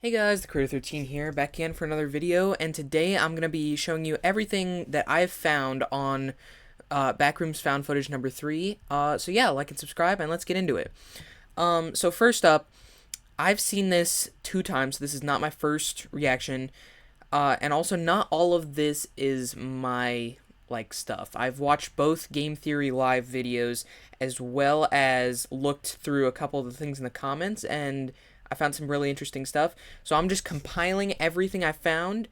Hey guys, the Creator13 here, back again for another video, and today I'm going to be showing you everything that I've found on Backrooms found footage number 3. So yeah, like and subscribe, and let's get into it. So first up, I've seen this 2 times, so this is not my first reaction, and also not all of this is my, stuff. I've watched both Game Theory live videos, as well as looked through a couple of the things in the comments, and I found some really interesting stuff. So I'm just compiling everything I found.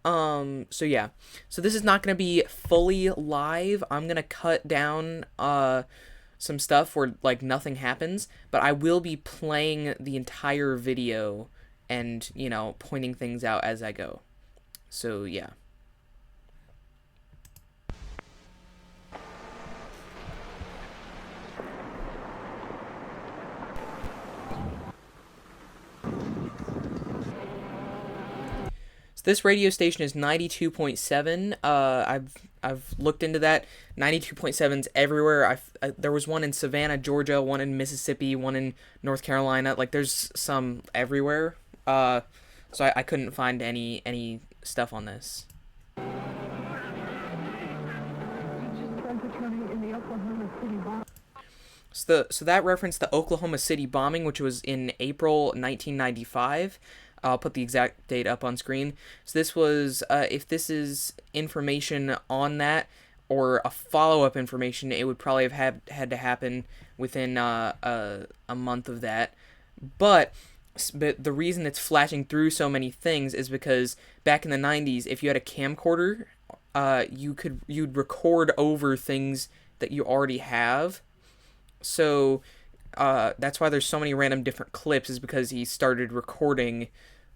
So yeah. So this is not going to be fully live. I'm going to cut down some stuff where nothing happens, but I will be playing the entire video and, pointing things out as I go. So yeah. So this radio station is 92.7. I've looked into that. 92.7's everywhere. There was one in Savannah, Georgia, one in Mississippi, one in North Carolina. There's some everywhere. So I couldn't find any stuff on this. So that referenced the Oklahoma City bombing, which was in April 1995. I'll put the exact date up on screen. So this was, if this is information on that, or a follow-up information, it would probably have had to happen within a month of that. But the reason it's flashing through so many things is because back in the 90s, if you had a camcorder, you'd record over things that you already have. So that's why there's so many random different clips, is because he started recording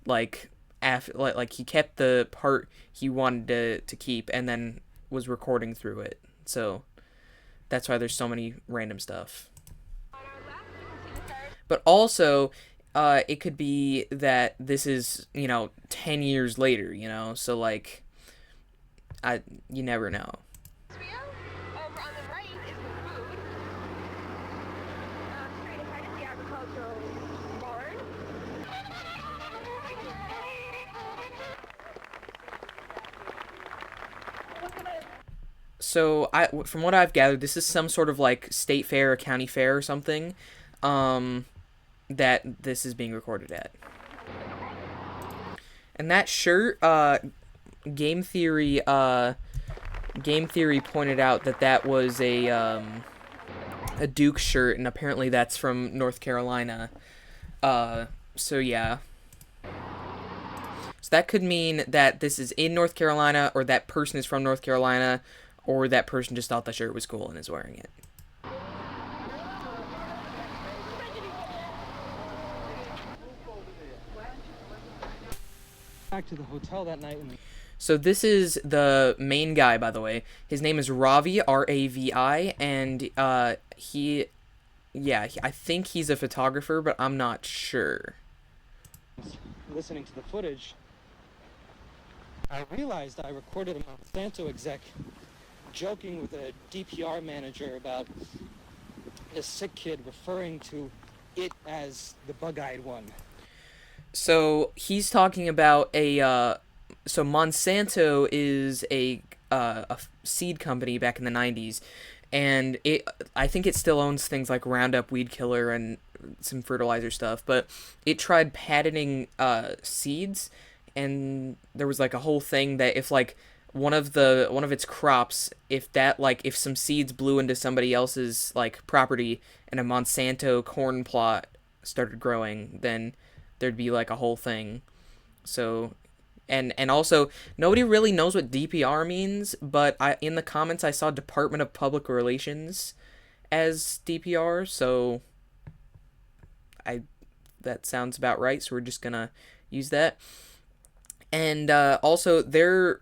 he kept the part he wanted to keep and then was recording through it. So that's why there's so many random stuff. But also it could be that this is 10 years later, so you never know. So from what I've gathered, this is some sort of state fair or county fair or something, that this is being recorded at. And that shirt, Game Theory pointed out that was a Duke shirt, and apparently that's from North Carolina. So yeah. So that could mean that this is in North Carolina, or that person is from North Carolina, or that person just thought the shirt was cool and is wearing it. Back to the hotel that night. So this is the main guy, by the way. His name is Ravi, R-A-V-I, and I think he's a photographer, but I'm not sure. Listening to the footage, I realized I recorded a Monsanto exec joking with a DPR manager about a sick kid, referring to it as the bug-eyed one. So he's talking about so Monsanto is a seed company back in the 90s, and I think it still owns things like Roundup, Weed Killer, and some fertilizer stuff, but it tried patenting seeds, and there was a whole thing that if one of its crops, if some seeds blew into somebody else's property and a Monsanto corn plot started growing, then there'd be a whole thing. So and also nobody really knows what DPR means, but in the comments I saw Department of Public Relations as DPR, so that sounds about right, so we're just gonna use that. And also their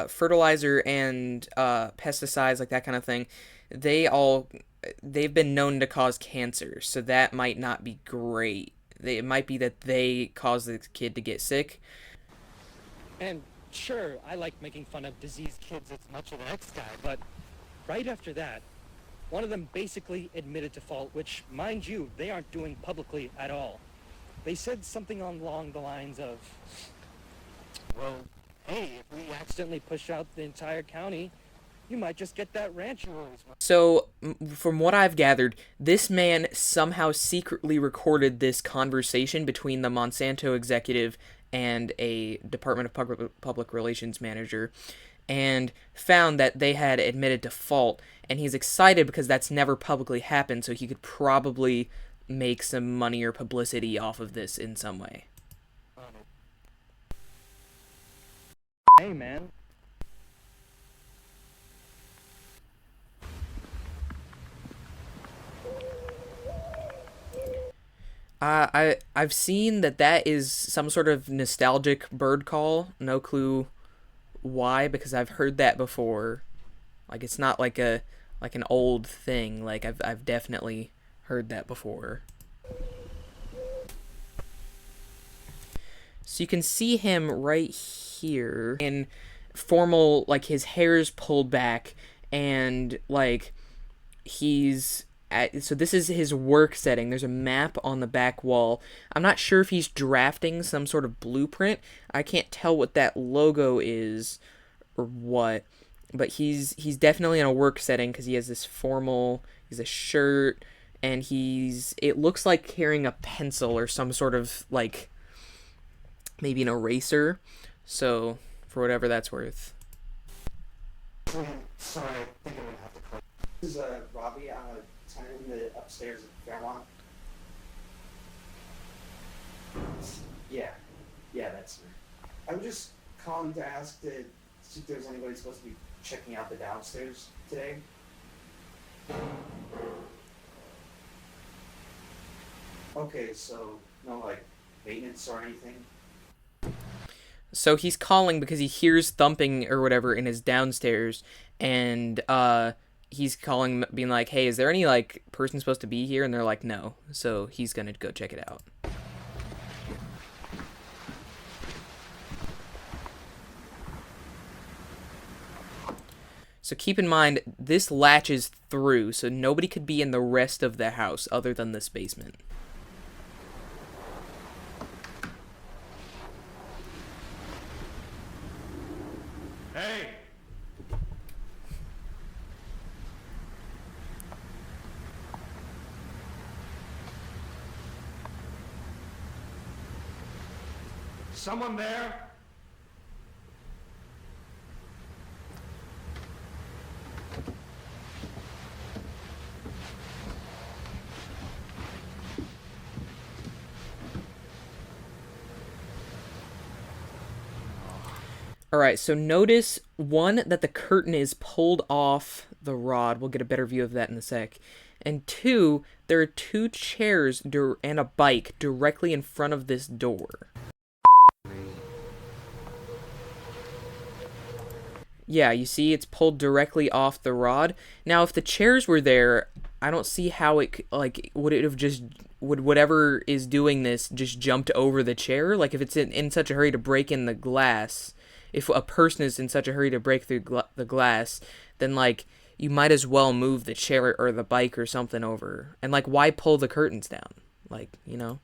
fertilizer and pesticides, that kind of thing, they've been known to cause cancer, so that might not be great. It might be that they cause the kid to get sick. And sure, I like making fun of diseased kids as much as the next guy, but right after that, one of them basically admitted to fault, which, mind you, they aren't doing publicly at all. They said something along the lines of, well, hey, if we accidentally push out the entire county, you might just get that ranch you always wanted. So, from what I've gathered, this man somehow secretly recorded this conversation between the Monsanto executive and a Department of Public Relations manager, and found that they had admitted to fault. And he's excited because that's never publicly happened, so he could probably make some money or publicity off of this in some way. Hey, man. I've seen that is some sort of nostalgic bird call. No clue why, because I've heard that before. Like it's not like an old thing. Like I've definitely heard that before. So you can see him right here in formal, like his hair's pulled back, and like so this is his work setting. There's a map on the back wall. I'm not sure if he's drafting some sort of blueprint. I can't tell what that logo is or what, but he's definitely in a work setting because he has this formal. He's a shirt, and it looks like carrying a pencil or some sort of like maybe an eraser. So for whatever that's worth. Sorry, I think I'm gonna have to call. This is Robbie. I'm a tenant in the upstairs at Fairmont. Yeah, that's me. I was just calling to ask to see if there's anybody supposed to be checking out the downstairs today. Okay, so no like maintenance or anything. So he's calling because he hears thumping or whatever in his downstairs, and he's calling, being like, "Hey, is there any like person supposed to be here?" And they're like, "No." So he's gonna go check it out. So keep in mind, this latches through, so nobody could be in the rest of the house other than this basement. Hey! Someone there? Alright, so notice, one, that the curtain is pulled off the rod. We'll get a better view of that in a sec. And two, there are two chairs and a bike directly in front of this door. Yeah, you see it's pulled directly off the rod. Now, if the chairs were there, I don't see how would whatever is doing this just jumped over the chair? Like, if it's in such a hurry to break in the glass, if a person is in such a hurry to break through the glass, then, like, you might as well move the chair or the bike or something over. And, like, why pull the curtains down? Like, you know?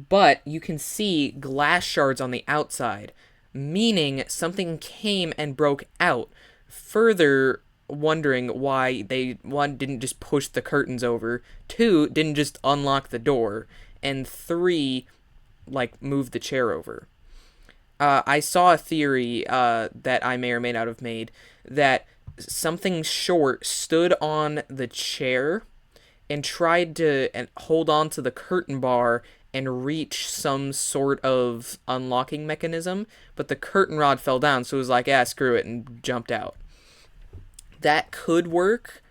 But you can see glass shards on the outside, meaning something came and broke out. Further wondering why they, one, didn't just push the curtains over, two, didn't just unlock the door, and three, like, move the chair over. I saw a theory that I may or may not have made, that something short stood on the chair and tried to hold on to the curtain bar and reach some sort of unlocking mechanism, but the curtain rod fell down, so it was like, screw it, and jumped out. That could work,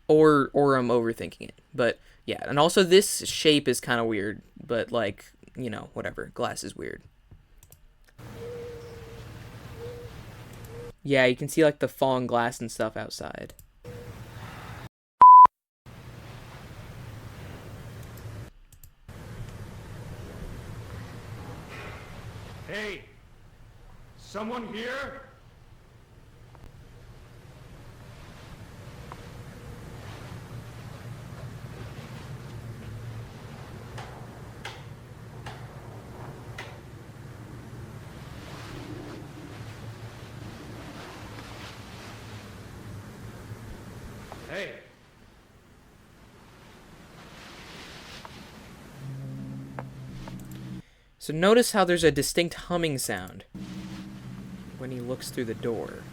or I'm overthinking it. But yeah, and also this shape is kind of weird, but like, you know, whatever. Glass is weird. Yeah, you can see like the fallen glass and stuff outside. Hey! Someone here? So notice how there's a distinct humming sound when he looks through the door.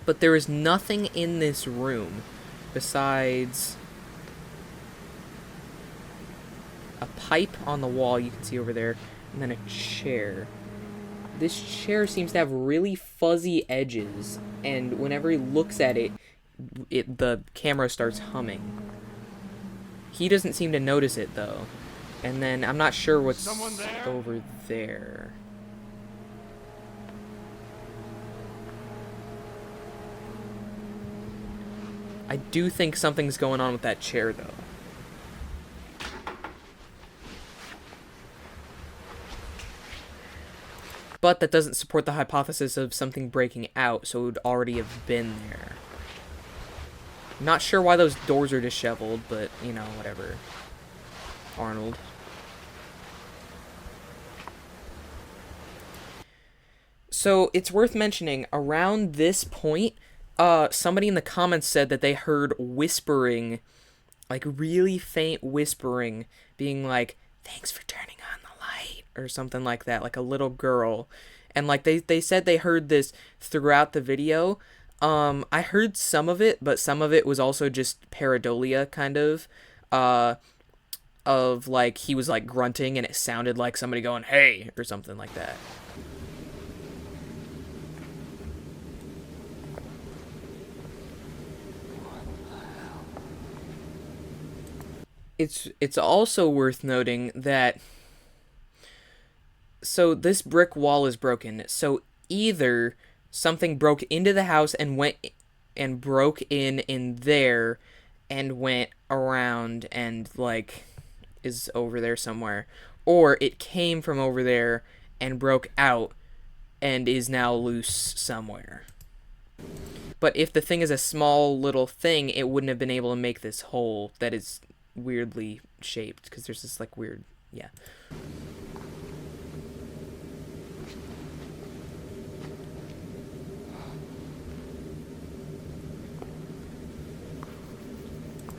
But there is nothing in this room besides a pipe on the wall you can see over there, and then a chair. This chair seems to have really fuzzy edges, and whenever he looks at it, the camera starts humming. He doesn't seem to notice it, though. And then I'm not sure what's over there. I do think something's going on with that chair, though. But that doesn't support the hypothesis of something breaking out, so it would already have been there. Not sure why those doors are disheveled, but, you know, whatever. Arnold. So, it's worth mentioning, around this point, somebody in the comments said that they heard whispering, like really faint whispering, being like, "Thanks for turning on the light," or something like that, like a little girl. And like they said they heard this throughout the video. I heard some of it, but some of it was also just pareidolia, kind of like he was like grunting and it sounded like somebody going, "Hey," or something like that. It's also worth noting that, so this brick wall is broken. So either something broke into the house and went and broke in there and went around and like is over there somewhere, or it came from over there and broke out and is now loose somewhere. But if the thing is a small little thing, it wouldn't have been able to make this hole that is weirdly shaped, because there's this like weird, yeah.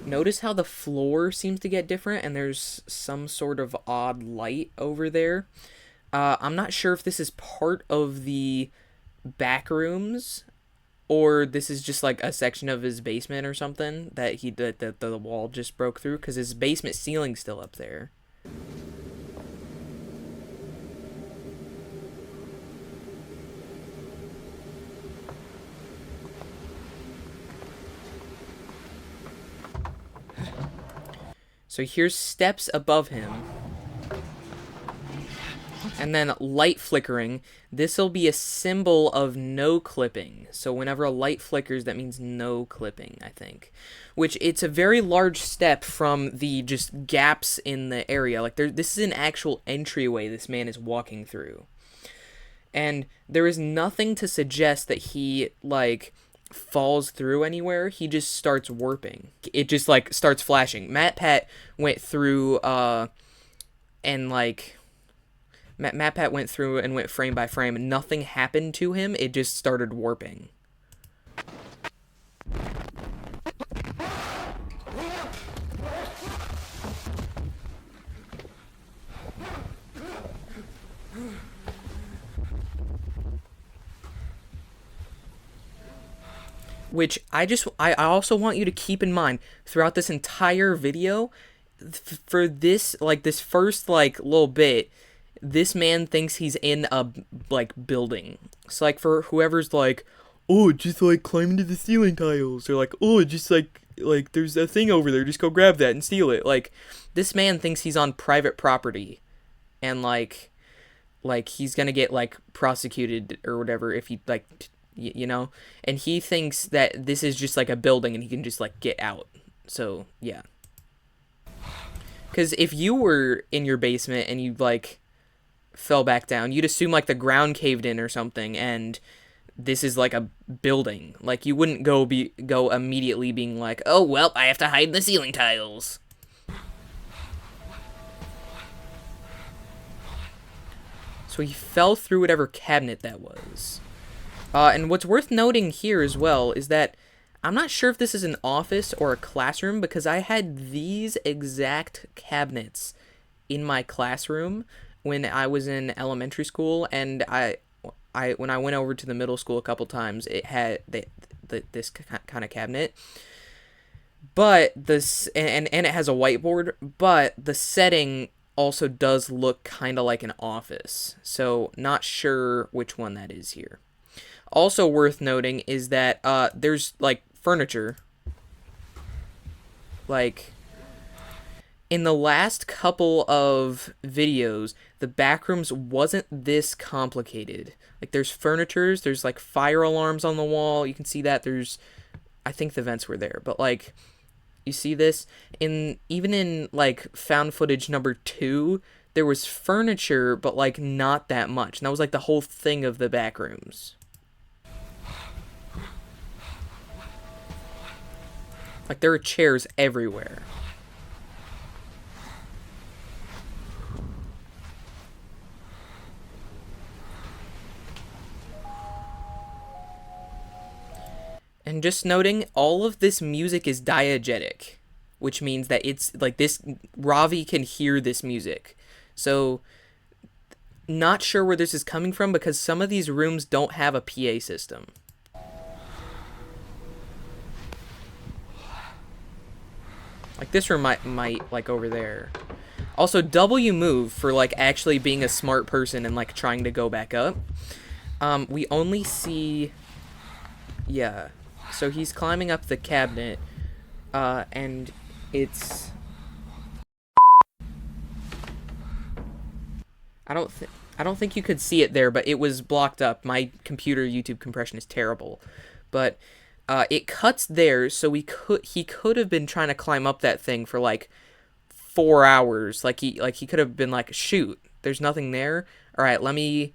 Notice how the floor seems to get different and there's some sort of odd light over there. I'm not sure if this is part of the back rooms or this is just like a section of his basement or something that the wall just broke through, because his basement ceiling's still up there. So here's steps above him. And then light flickering. This will be a symbol of no clipping. So whenever a light flickers, that means no clipping, I think. Which, it's a very large step from the just gaps in the area. Like, this is an actual entryway this man is walking through. And there is nothing to suggest that he, like, falls through anywhere. He just starts warping. It just, like, starts flashing. MatPat went through, and, like... MatPat went through and went frame by frame. Nothing happened to him. It just started warping. Which I also want you to keep in mind throughout this entire video, for this, like, this first, like, little bit, this man thinks he's in a, like, building. So, like, for whoever's like, "Oh, just, like, climb into the ceiling tiles," or, like, "Oh, just, like, there's a thing over there, just go grab that and steal it." Like, this man thinks he's on private property, and, like, he's gonna get, like, prosecuted or whatever if he, like, you know? And he thinks that this is just, like, a building and he can just, like, get out. So, yeah. Because if you were in your basement and you, like, fell back down, you'd assume, like, the ground caved in or something, and this is, like, a building. Like, you wouldn't go immediately being like, "Oh, well, I have to hide in the ceiling tiles." So he fell through whatever cabinet that was. And what's worth noting here as well is that I'm not sure if this is an office or a classroom because I had these exact cabinets in my classroom when I was in elementary school, and I when I went over to the middle school a couple times, it had this kind of cabinet. But this and it has a whiteboard, but the setting also does look kind of like an office. So not sure which one that is here. Also worth noting is that there's like furniture. Like in the last couple of videos, the Backrooms wasn't this complicated. Like there's furnitures, there's like fire alarms on the wall. You can see that there's I think the vents were there, but like you see this in even in like found footage number 2, there was furniture, but like not that much. And that was like the whole thing of the Backrooms. Like there are chairs everywhere. And just noting, all of this music is diegetic, which means that it's like this Ravi can hear this music. So not sure where this is coming from because some of these rooms don't have a PA system. Like this room might like over there. Also, W move for like actually being a smart person and like trying to go back up. We only see, yeah. So he's climbing up the cabinet, and it's. I don't think you could see it there, but it was blocked up. My computer YouTube compression is terrible, but it cuts there, so he could have been trying to climb up that thing for like 4 hours. Like he could have been like, shoot, there's nothing there. All right, let me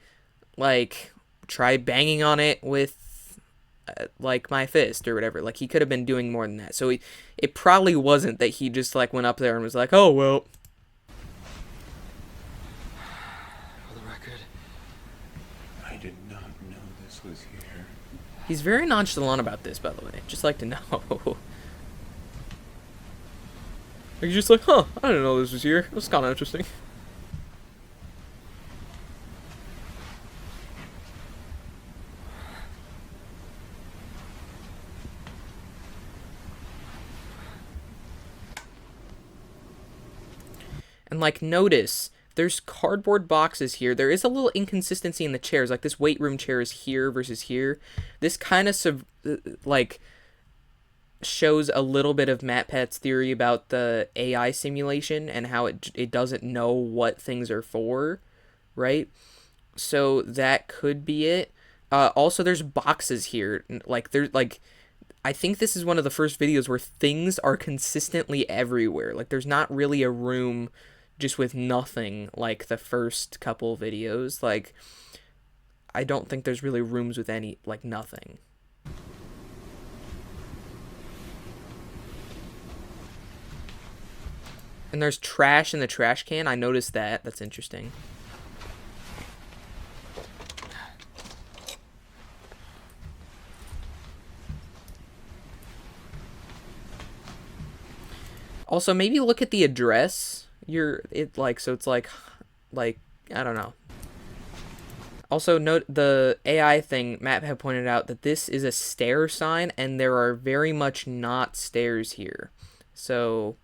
like try banging on it with like my fist or whatever. Like he could have been doing more than that. So it probably wasn't that he just like went up there and was like, oh well. For the record, I did not know this was here. He's very nonchalant about this, by the way. Just like to know. He's just like, huh, I didn't know this was here. It was kind of interesting. And like, notice there's cardboard boxes here. There is a little inconsistency in the chairs. Like this weight room chair is here versus here. This kind of like shows a little bit of MatPat's theory about the AI simulation and how it doesn't know what things are for, right? So that could be it. Also, there's boxes here. Like there's like, I think this is one of the first videos where things are consistently everywhere. Like there's not really a room just with nothing like the first couple videos. Like I don't think there's really rooms with any like nothing. And there's trash in the trash can. I noticed that. That's interesting. Also, maybe look at the address. So it's like I don't know. Also, note the AI thing. Matt had pointed out that this is a stair sign, and there are very much not stairs here. So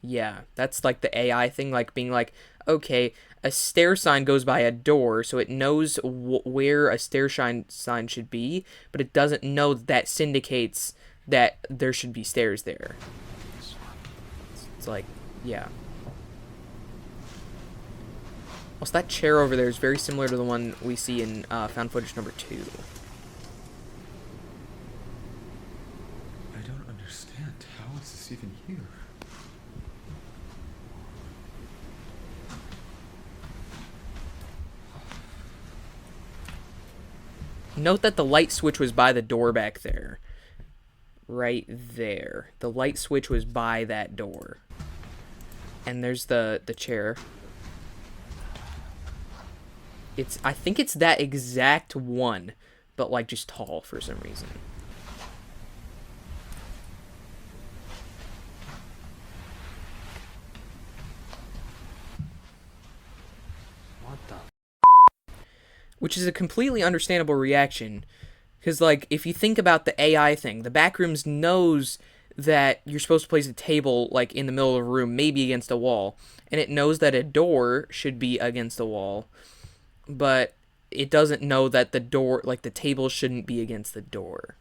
yeah, that's like the AI thing, like being like, okay, a stair sign goes by a door, so it knows where a stair sign should be, but it doesn't know that syndicates that there should be stairs there. It's like, yeah. Also, that chair over there is very similar to the one we see in found footage number 2. I don't understand. How is this even here? Note that the light switch was by the door back there. Right there. The light switch was by that door. And there's the chair. I think it's that exact one. but like just tall for some reason. What the? Which is a completely understandable reaction. Because, like, if you think about the AI thing, the Backrooms knows that you're supposed to place a table, like, in the middle of a room, maybe against a wall. And it knows that a door should be against a wall. But it doesn't know that the door, like, the table shouldn't be against the door.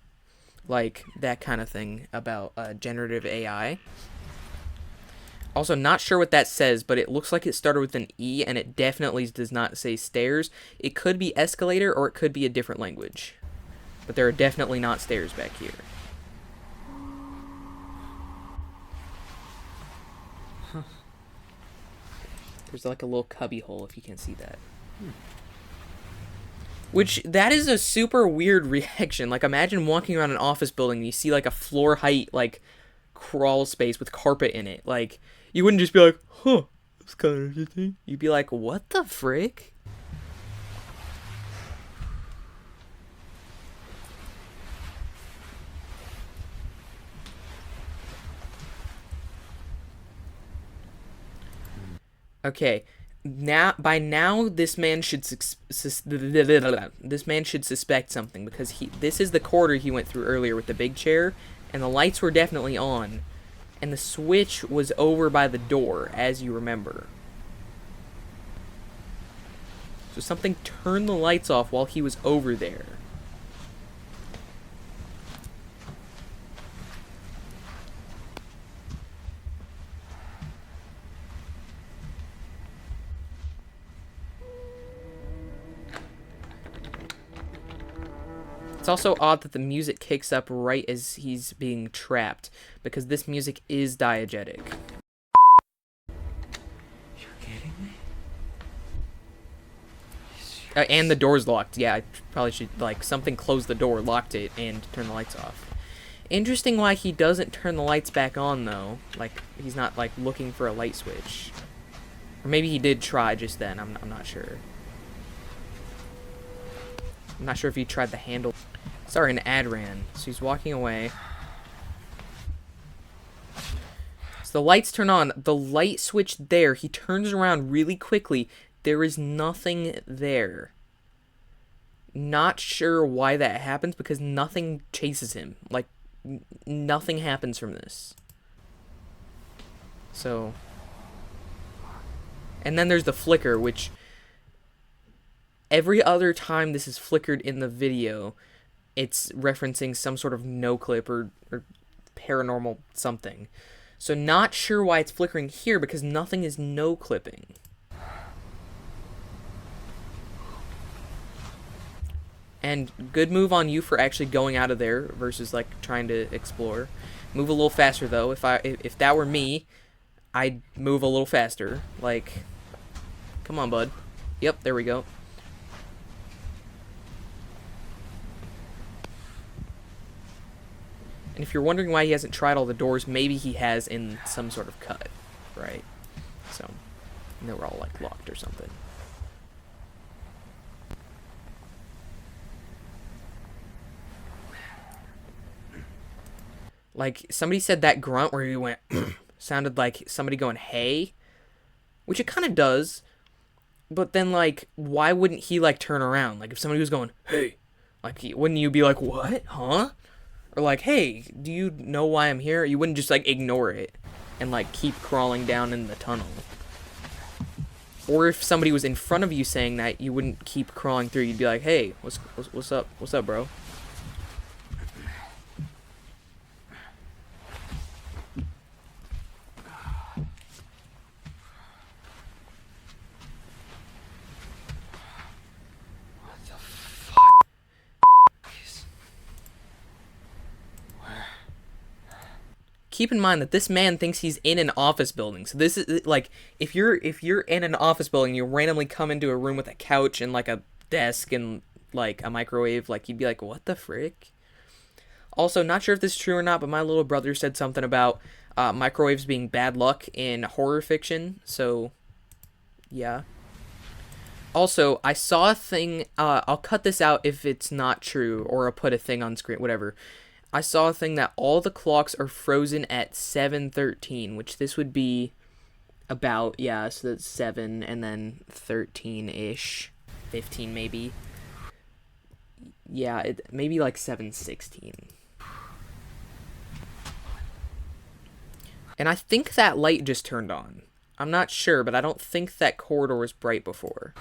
Like, that kind of thing about generative AI. Also, not sure what that says, but it looks like it started with an E, and it definitely does not say stairs. It could be escalator, or it could be a different language. But there are definitely not stairs back here. There's like a little cubby hole, if you can see that. Which, that is a super weird reaction. Like, imagine walking around an office building and you see like a floor height, like, crawl space with carpet in it. Like, you wouldn't just be like, huh, that's kind of interesting. You'd be like, what the frick? Okay, by now this man should suspect something, because this is the corridor he went through earlier with the big chair, and the lights were definitely on, and the switch was over by the door, as you remember. So something turned the lights off while he was over there. It's also odd that the music kicks up right as he's being trapped, because this music is diegetic. You're kidding me? And the door's locked. Yeah, I probably should, like, something closed the door, locked it, and turned the lights off. Interesting why he doesn't turn the lights back on, though. Like, he's not, like, looking for a light switch. Or maybe he did try just then, I'm not sure. I'm not sure if he tried the handle. Sorry, an ad ran. So he's walking away. So the lights turn on. The light switch there. He turns around really quickly. There is nothing there. Not sure why that happens, because nothing chases him. Like, nothing happens from this. So. And then there's the flicker, which every other time this is flickered in the video, it's referencing some sort of no clip or paranormal something. So not sure why it's flickering here, because nothing is no clipping. And good move on you for actually going out of there versus like trying to explore. Move a little faster though. If that were me, I'd move a little faster. Like, come on, bud. Yep, there we go. And if you're wondering why he hasn't tried all the doors, maybe he has in some sort of cut, right? So, and they were all like locked or something. Like, somebody said that grunt where he went sounded like somebody going, hey, which it kind of does, but then, like, why wouldn't he, like, turn around? Like, if somebody was going, hey, like, wouldn't you be like, what, huh? Or like, hey, do you know why I'm here? You wouldn't just, like, ignore it and, like, keep crawling down in the tunnel. Or if somebody was in front of you saying that, you wouldn't keep crawling through. You'd be like, hey, what's up? What's up, bro? Keep in mind that this man thinks he's in an office building. So this is like, if you're in an office building, you randomly come into a room with a couch and like a desk and like a microwave, like you'd be like, what the frick? Also, not sure if this is true or not, but my little brother said something about microwaves being bad luck in horror fiction. So, yeah. Also, I saw a thing, I'll cut this out if it's not true, or I'll put a thing on screen, whatever. I saw a thing that all the clocks are frozen at 7:13, which this would be about, yeah, so that's 7 and then 13-ish, 15 maybe. Yeah, maybe like 7:16. And I think that light just turned on. I'm not sure, but I don't think that corridor was bright before.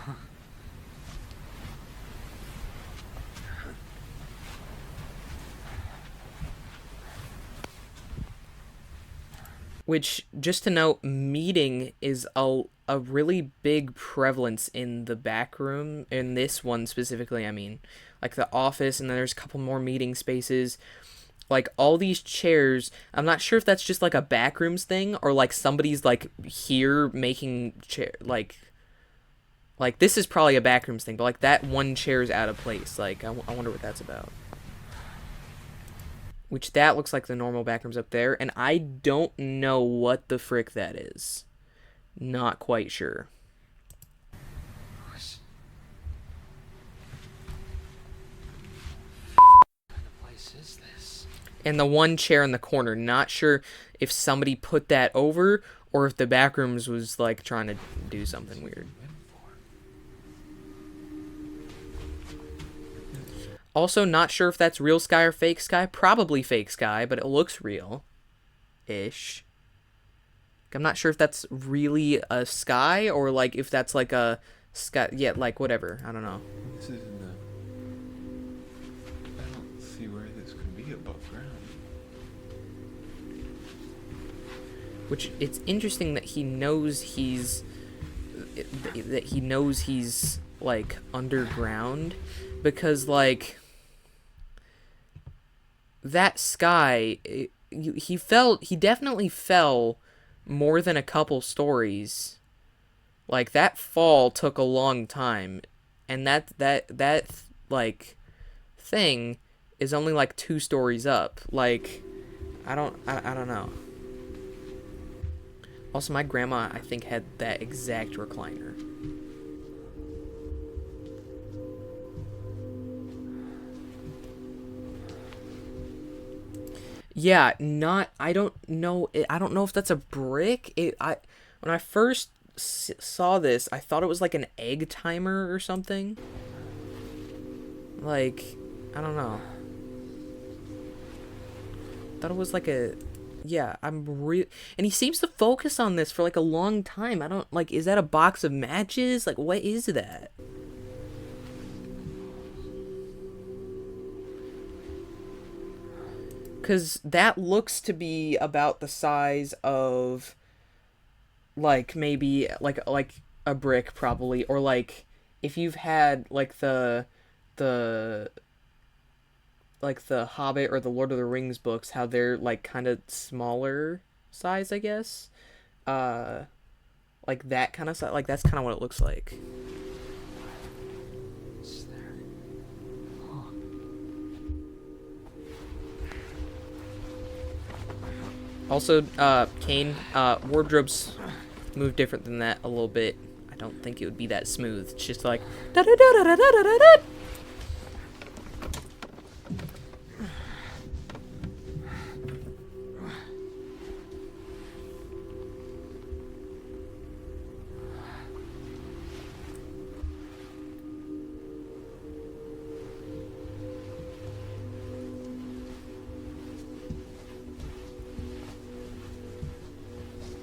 Which, just to note, meeting is a really big prevalence in the back room, in this one specifically, I mean. Like the office, and then there's a couple more meeting spaces. Like, all these chairs, I'm not sure if that's just like a backrooms thing, or like somebody's like here making chair, like this is probably a backrooms thing, but like that one chair is out of place. Like, I wonder what that's about. Which, that looks like the normal backrooms up there, and I don't know what the frick that is. Not quite sure. And the one chair in the corner, not sure if somebody put that over or if the backrooms was like trying to do something weird. Also, not sure if that's real sky or fake sky. Probably fake sky, but it looks real-ish. I'm not sure if that's really a sky or like if that's like a sky. Yeah, like whatever. I don't know. This isn't a... I don't see where this could be above ground. Which, it's interesting that he knows he's like underground, because like that sky, he definitely fell more than a couple stories. Like, that fall took a long time, and that like thing is only like 2 stories up. Like, I don't know. Also, my grandma, I think, had that exact recliner. Yeah, I don't know if that's a brick. When I first saw this, I thought it was like an egg timer or something. Like, I don't know. Thought it was like a... Yeah, and he seems to focus on this for like a long time. I don't, like, is that a box of matches? Like, what is that? Because that looks to be about the size of, like, maybe like a brick, probably, or like if you've had like the like the Hobbit or the Lord of the Rings books, how they're like kind of smaller size, I guess. Like that kind of size. Like, that's kind of what it looks like. Also, Kane, wardrobes move different than that a little bit. I don't think it would be that smooth. It's just like da da da da da da da da.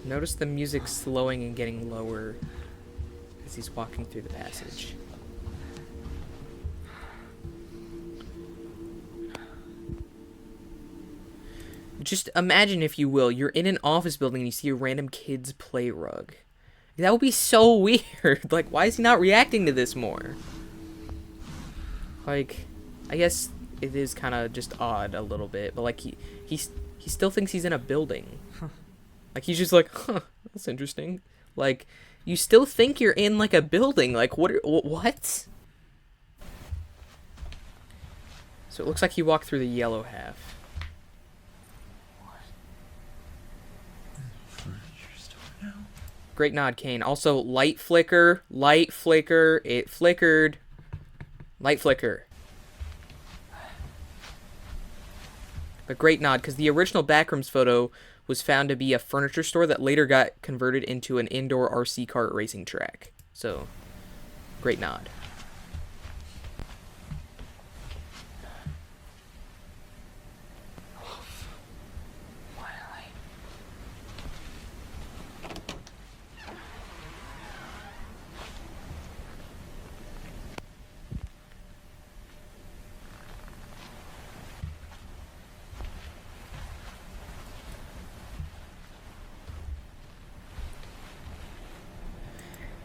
Notice the music slowing and getting lower as he's walking through the passage. Just imagine, if you will, you're in an office building and you see a random kid's play rug. That would be so weird. Like, why is he not reacting to this more? Like, I guess it is kind of just odd a little bit, but like he still thinks he's in a building. Like, he's just like, huh, that's interesting. Like, you still think you're in, like, a building. Like, what? So it looks like he walked through the yellow half. What? Furniture store now? Great nod, Kane. Also, light flicker, it flickered. Light flicker. But great nod, because the original Backrooms photo was found to be a furniture store that later got converted into an indoor RC kart racing track. So, great nod.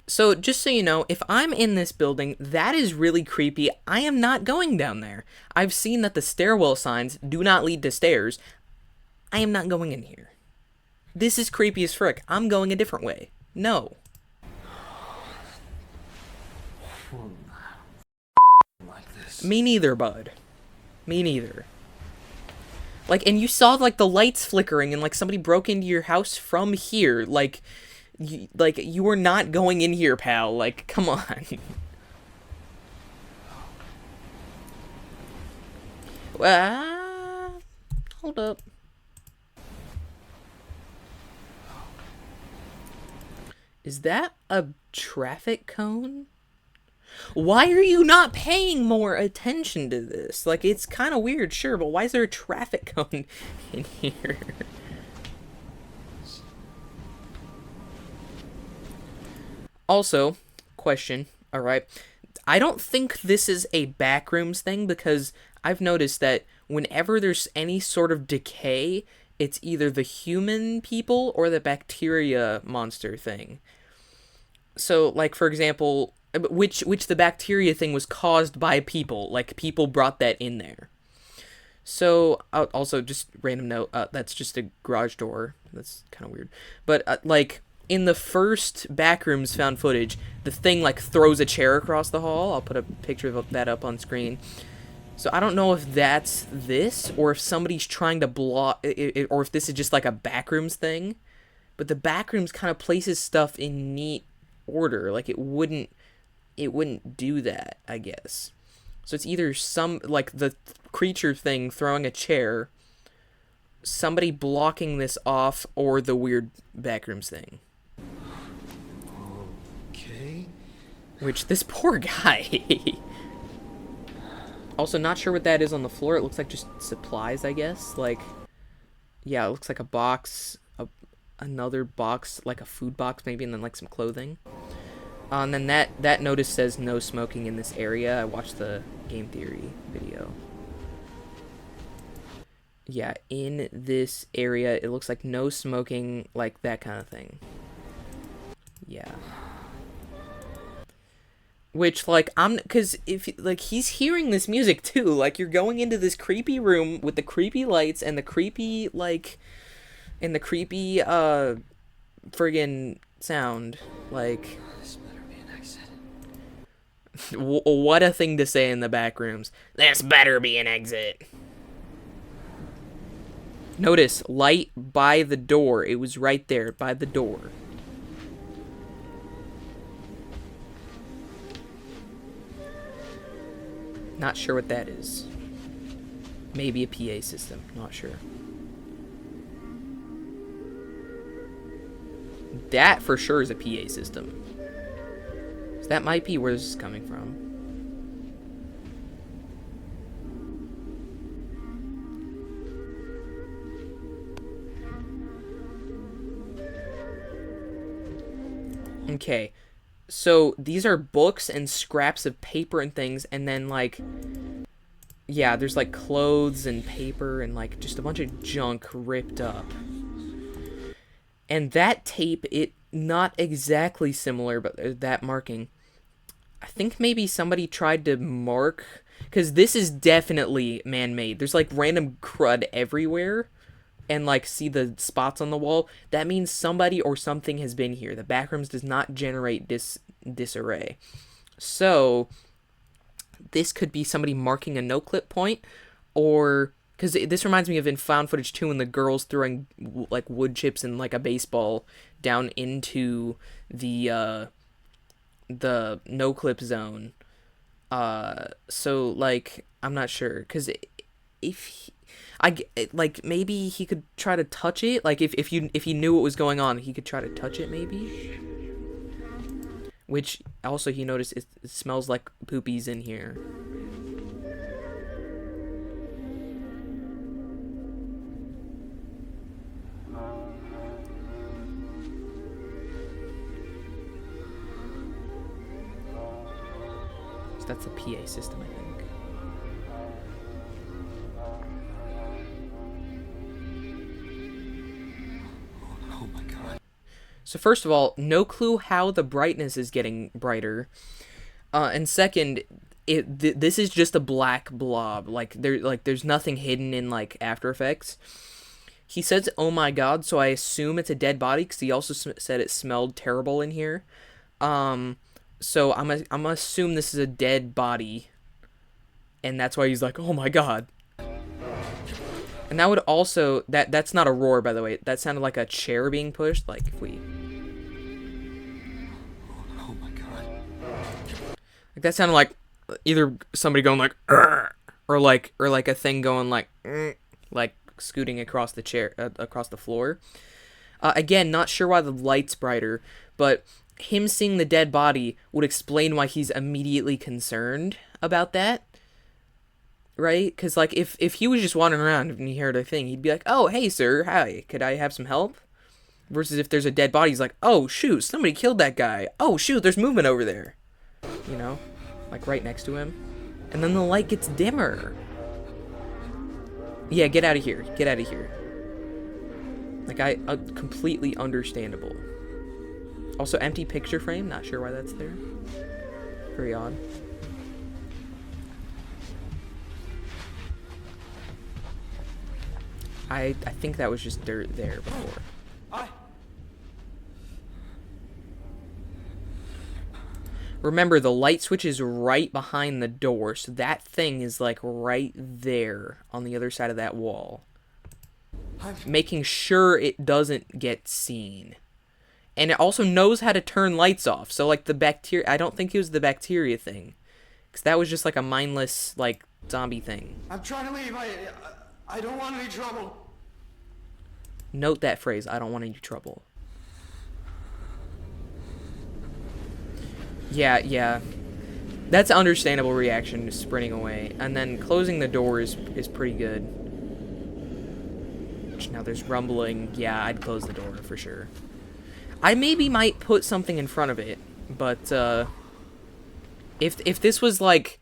So, just so you know, if I'm in this building, that is really creepy. I am not going down there. I've seen that the stairwell signs do not lead to stairs. I am not going in here. This is creepy as frick. I'm going a different way. No. Like this. Me neither, bud. Me neither. Like, and you saw, like, the lights flickering and, like, somebody broke into your house from here. Like, you were not going in here, pal. Like, come on. Hold up. Is that a traffic cone? Why are you not paying more attention to this? Like, it's kind of weird, sure, but why is there a traffic cone in here? Also, question, alright, I don't think this is a Backrooms thing because I've noticed that whenever there's any sort of decay, it's either the human people or the bacteria monster thing. So, like, for example, which the bacteria thing was caused by people. Like, people brought that in there. So, also, just random note, that's just a garage door. That's kind of weird. But, like, in the first Backrooms found footage, the thing, like, throws a chair across the hall. I'll put a picture of that up on screen. So I don't know if that's this, or if somebody's trying to block, or if this is just, like, a Backrooms thing. But the Backrooms kind of places stuff in neat order. Like, it wouldn't do that, I guess. So it's either like, the creature thing throwing a chair, somebody blocking this off, or the weird Backrooms thing. Okay. Which, this poor guy. Also, not sure what that is on the floor. It looks like just supplies, I guess. Like, yeah, it looks like a box, another box, like a food box maybe, and then, like, some clothing. And then that notice says no smoking in this area. I watched the game theory video. Yeah, in this area, it looks like no smoking, like that kind of thing. Yeah. Which, like, because if, like, he's hearing this music too. Like, you're going into this creepy room with the creepy lights and the creepy, like, and the creepy, friggin' sound. Like, This better be an exit. what a thing to say in the Backrooms. This better be an exit. Notice, light by the door. It was right there, by the door. Not sure what that is. Maybe a PA system. Not sure. That for sure is a PA system. So that might be where this is coming from. Okay, so these are books and scraps of paper and things, and then, like, yeah, there's, like, clothes and paper and, like, just a bunch of junk ripped up. And that tape, it not exactly similar, but that marking, I think maybe somebody tried to mark, because this is definitely man-made. There's, like, random crud everywhere. And, like, see the spots on the wall? That means somebody or something has been here. The Backrooms does not generate disarray. So, this could be somebody marking a no-clip point, or Because this reminds me of in found footage 2 when the girl's throwing like wood chips and like a baseball down into the no clip zone. So like I'm not sure because if like maybe he could try to touch it. Like if he knew what was going on, he could try to touch it maybe. Which also he noticed it smells like poopies in here. So that's the PA system, I think. Oh my god. So first of all, no clue how the brightness is getting brighter. And second, this is just a black blob. There's nothing hidden in like After Effects. He says, "Oh my god," so I assume it's a dead body because he also said it smelled terrible in here. So I'm gonna assume this is a dead body, and that's why he's like, "Oh my god." And that would also that's not a roar, by the way. That sounded like a chair being pushed. Like if we. Oh my god. Like that sounded like either somebody going like, "Arr!" or like a thing going like scooting across the chair across the floor. Again, not sure why the light's brighter, but him seeing the dead body would explain why he's immediately concerned about that, right? Because like if he was just wandering around and he heard a thing, he'd be like, "Oh, hey sir, hi, could I have some help?" Versus if there's a dead body, he's like, "Oh shoot, somebody killed that guy. Oh shoot, there's movement over there," you know, like right next to him. And then the light gets dimmer. Yeah, get out of here. Get out of here. Like, completely understandable. Also, empty picture frame. Not sure why that's there. Very odd. I think that was just dirt there before. Remember, the light switch is right behind the door, so that thing is, like, right there on the other side of that wall. Making sure it doesn't get seen. And it also knows how to turn lights off, so, like, the bacteria... I don't think it was the bacteria thing. Because that was just, like, a mindless, like, zombie thing. I'm trying to leave. I don't want any trouble. Note that phrase, I don't want any trouble. Yeah. That's an understandable reaction, just sprinting away. And then closing the door is pretty good. Now there's rumbling. Yeah, I'd close the door for sure. I maybe might put something in front of it, but if this was like...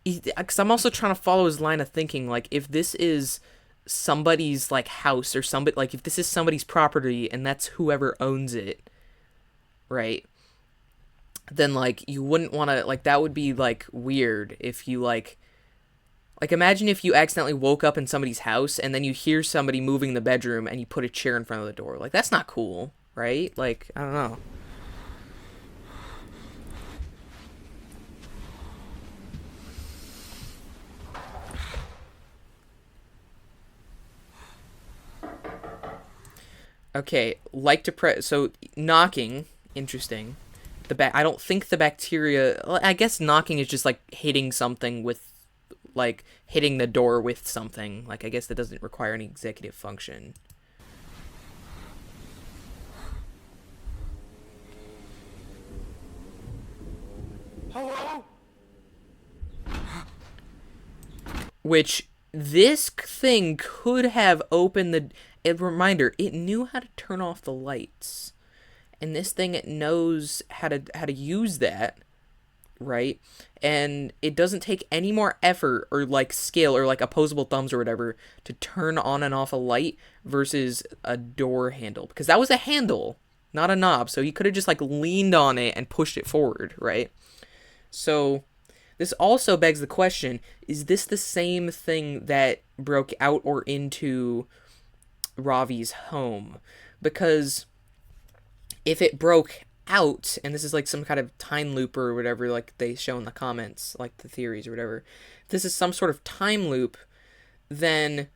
Because I'm also trying to follow his line of thinking, like, if this is somebody's, like, house, or somebody... Like, if this is somebody's property, and that's whoever owns it, right... then, like, you wouldn't want to, like, that would be, like, weird if you, like, imagine if you accidentally woke up in somebody's house and then you hear somebody moving the bedroom and you put a chair in front of the door. Like, that's not cool, right? Like, I don't know. Okay, like to press, so, knocking, interesting. I don't think the bacteria... I guess knocking is just, like, hitting something with... Like, hitting the door with something. Like, I guess that doesn't require any executive function. Hello? Which, this thing could have opened the... A reminder, it knew how to turn off the lights. And this thing, it knows how to use that, right? And it doesn't take any more effort or, like, skill or, like, opposable thumbs or whatever to turn on and off a light versus a door handle. Because that was a handle, not a knob. So he could have just, like, leaned on it and pushed it forward, right? So this also begs the question, is this the same thing that broke out or into Ravi's home? Because... if it broke out, and this is like some kind of time loop or whatever, like they show in the comments, like the theories or whatever, if this is some sort of time loop, then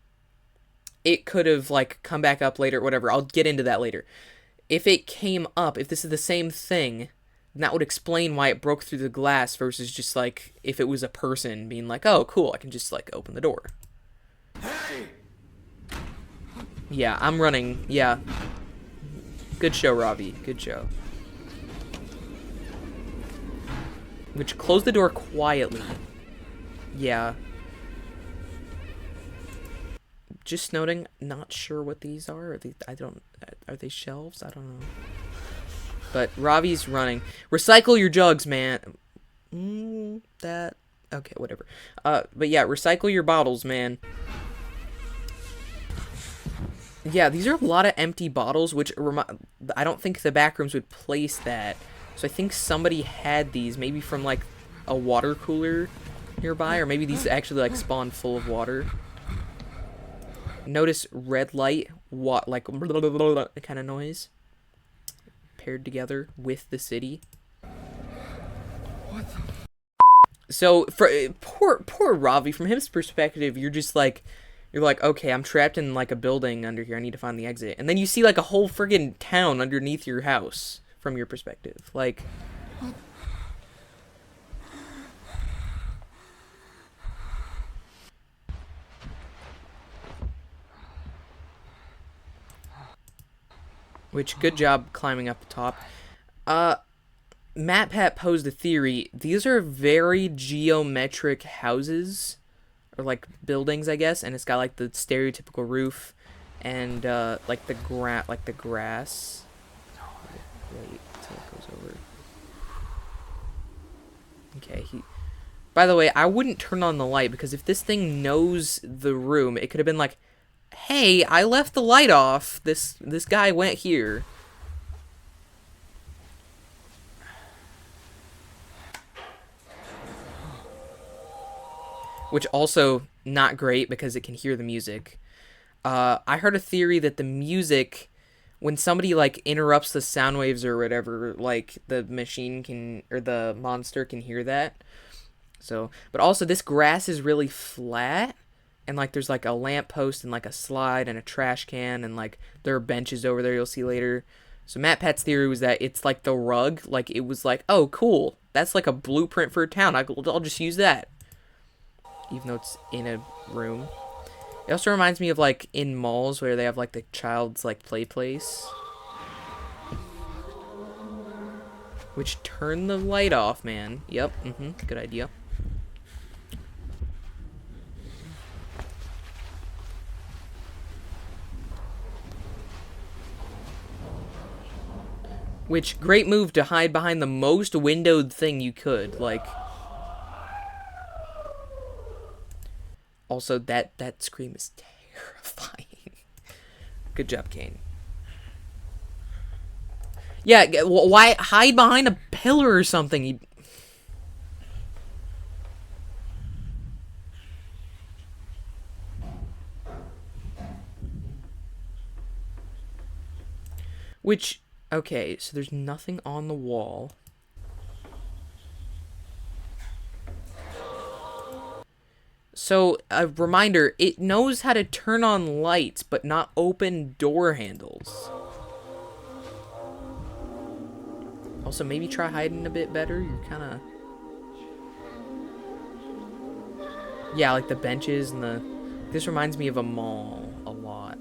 it could have, like, come back up later, whatever. I'll get into that later. If it came up, if this is the same thing, then that would explain why it broke through the glass versus just, like, if it was a person being like, oh, cool, I can just, like, open the door. Hey! Yeah, I'm running. Yeah. Good show, Ravi. Good show. Which, close the door quietly. Yeah. Just noting, not sure what these are. Are they shelves? I don't know. But Ravi's running. Recycle your jugs, man. Okay, whatever. But yeah, recycle your bottles, man. Yeah, these are a lot of empty bottles, which I don't think the Backrooms would place that. So I think somebody had these, maybe from, like, a water cooler nearby, or maybe these actually, like, spawned full of water. Notice red light, like, kind of noise paired together with the city. What the? So for poor Ravi, from his perspective, you're like, okay, I'm trapped in, like, a building under here. I need to find the exit, and then you see, like, a whole friggin' town underneath your house from your perspective, like. Which, good job climbing up the top. MatPat posed a theory. These are very geometric houses, or, like, buildings, I guess, and it's got, like, the stereotypical roof, and like the grass. Wait until it goes over. Okay, By the way, I wouldn't turn on the light, because if this thing knows the room, it could have been like, hey, I left the light off. This guy went here. Which also not great because it can hear the music. I heard a theory that the music, when somebody, like, interrupts the sound waves or whatever, like, the machine can, or the monster can hear that. So, but also this grass is really flat. And, like, there's, like, a lamppost and, like, a slide and a trash can, and, like, there are benches over there you'll see later. So MatPat's theory was that it's, like, the rug. Like, it was like, oh, cool. That's, like, a blueprint for a town. I'll just use that. Even though it's in a room. It also reminds me of, like, in malls where they have, like, the child's, like, play place. Which, turn the light off, man. Yep, good idea. Which, great move to hide behind the most windowed thing you could. Like, also, that scream is terrifying. Good job, Kane. Yeah, why hide behind a pillar or something? Which, okay, so there's nothing on the wall. So, a reminder, it knows how to turn on lights, but not open door handles. Also, maybe try hiding a bit better. You're kind of... Yeah, like the benches and the... This reminds me of a mall a lot.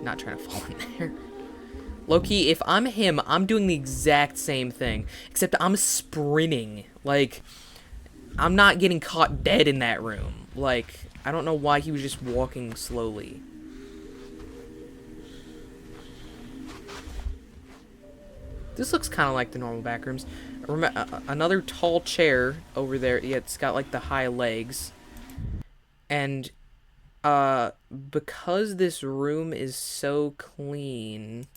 Not trying to fall in there. Low-key, if I'm him, I'm doing the exact same thing. Except I'm sprinting. Like, I'm not getting caught dead in that room. Like, I don't know why he was just walking slowly. This looks kind of like the normal Backrooms. Another tall chair over there. Yeah, it's got, like, the high legs. And, because this room is so clean...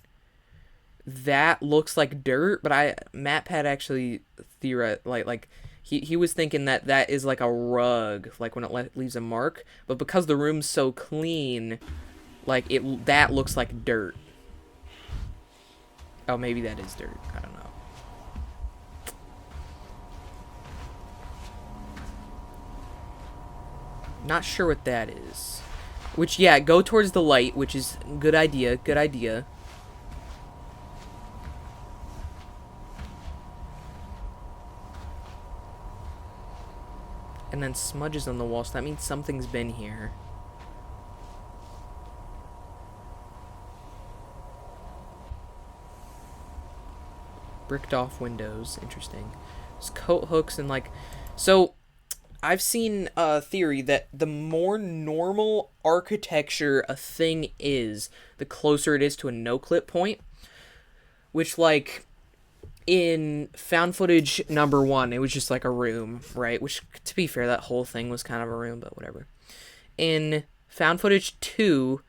That looks like dirt, but MatPat actually theorized, like he was thinking that is like a rug, like when it leaves a mark, but because the room's so clean, like that looks like dirt. Oh, maybe that is dirt. I don't know. Not sure what that is. Which, yeah, go towards the light, which is good idea, good idea. And then smudges on the wall, so that means something's been here. Bricked off windows, interesting. There's coat hooks and like... So, I've seen a theory that the more normal architecture a thing is, the closer it is to a no-clip point. Which, like, in found footage number 1, it was just like a room, right? Which, to be fair, that whole thing was kind of a room, but whatever. In found footage 2,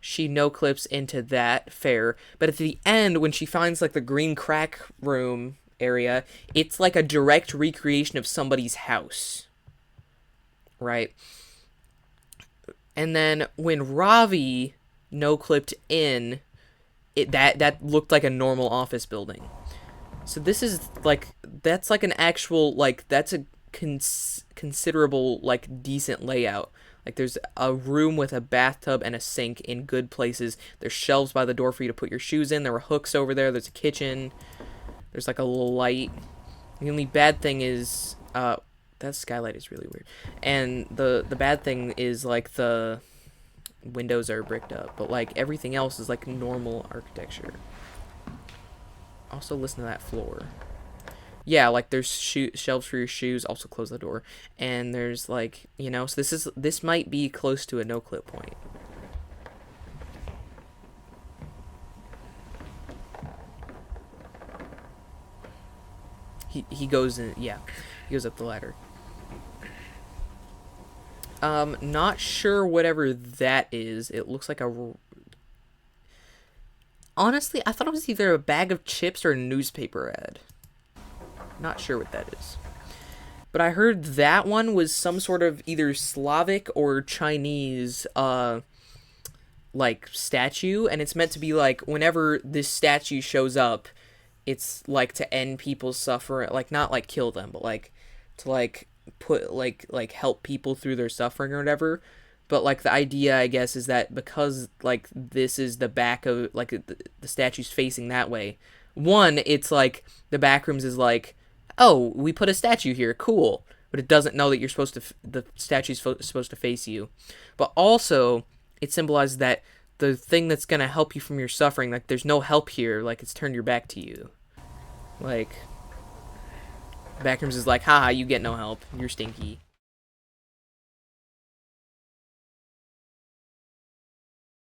she no-clips into that, fair. But at the end, when she finds, like, the green crack room area, it's like a direct recreation of somebody's house. Right? And then when Ravi no-clipped in, that looked like a normal office building. So this is, like, that's like an actual, like, that's a considerable, like, decent layout. Like, there's a room with a bathtub and a sink in good places. There's shelves by the door for you to put your shoes in. There were hooks over there. There's a kitchen. There's, like, a little light. The only bad thing is, that skylight is really weird. And the bad thing is, like, the windows are bricked up. But, like, everything else is, like, normal architecture. Also, listen to that floor. Yeah, like, there's shelves for your shoes. Also, close the door. And there's, like, you know, so this might be close to a no-clip point. He goes in, yeah. He goes up the ladder. Not sure whatever that is. It looks like a... Honestly, I thought it was either a bag of chips or a newspaper ad. Not sure what that is. But I heard that one was some sort of either Slavic or Chinese, like, statue. And it's meant to be, like, whenever this statue shows up, it's, like, to end people's suffering. Like, not, like, kill them, but, like, to, like, put, like, help people through their suffering or whatever. But, like, the idea, I guess, is that because, like, this is the back of, like, the statue's facing that way. One, it's, like, the Backrooms is, like, oh, we put a statue here, cool. But it doesn't know that you're supposed to, the statue's supposed to face you. But also, it symbolizes that the thing that's going to help you from your suffering, like, there's no help here, like, it's turned your back to you. Like, Backrooms is like, haha, you get no help, you're stinky.